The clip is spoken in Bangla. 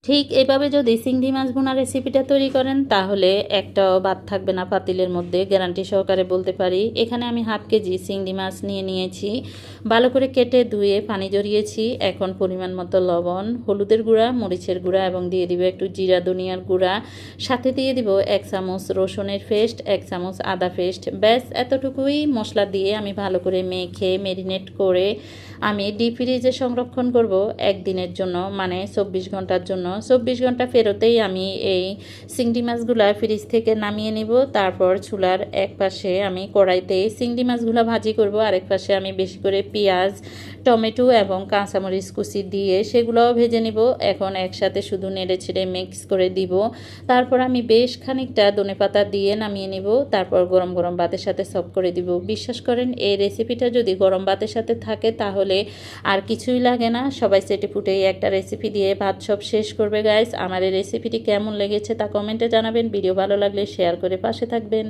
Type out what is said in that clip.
ঠিক এভাবে যদি চিংড়ি মাছ ভুনা রেসিপিটা তৈরি করেন তাহলে একটাও বাদ থাকবে না পাতিলের মধ্যে, গ্যারান্টি সহকারে বলতে পারি। এখানে আমি হাফ কেজি চিংড়ি মাছ নিয়ে নিয়েছি, ভালো করে কেটে ধুয়ে পানি জড়িয়েছি। এখন পরিমাণ মতো লবণ, হলুদের গুঁড়া, মরিচের গুঁড়া এবং দিয়ে দিব একটু জিরা ধনিয়ার গুঁড়া, সাথে দিয়ে দিব 1 চামচ রসুনের পেস্ট, 1 চামচ আদা পেস্ট। ব্যাস এতটুকুই মশলা দিয়ে আমি ভালো করে মেখে ম্যারিনেট করে আমি ডিপ ফ্রিজে সংরক্ষণ করব একদিনের জন্য, মানে 24 ঘন্টার জন্য। 24 ঘন্টা ফেরতেই আমি এই চিংড়ি মাছগুলা ফ্রিজ থেকে নামিয়ে নিব। তারপর চুলার এক পাশে আমি কড়াইতে চিংড়ি মাছগুলা ভাজি করব, আরেক পাশে আমি বেশি করে পেঁয়াজ, টমেটো এবং কাঁচামরিচ কুচি দিয়ে সেগুলোও ভেজে নিব। এখন একসাথে শুধু নেড়ে ছেড়ে মিক্স করে দিব। তারপর আমি বেশ খানিকটা ধনেপাতা দিয়ে নামিয়ে নিব। তারপর গরম গরম ভাতের সাথে সার্ভ করে দিব। বিশ্বাস করেন এই রেসিপিটা যদি গরম ভাতের সাথে থাকে তাহলে আর কিছুই লাগে না। সবাই চেটে পুটে একটা রেসিপি দিয়ে ভাত সব শেষ করবে গাইস। আমার এই রেসিপিটি কেমন লেগেছে তা কমেন্টে জানাবেন। ভিডিও ভালো লাগলে শেয়ার করে পাশে থাকবেন।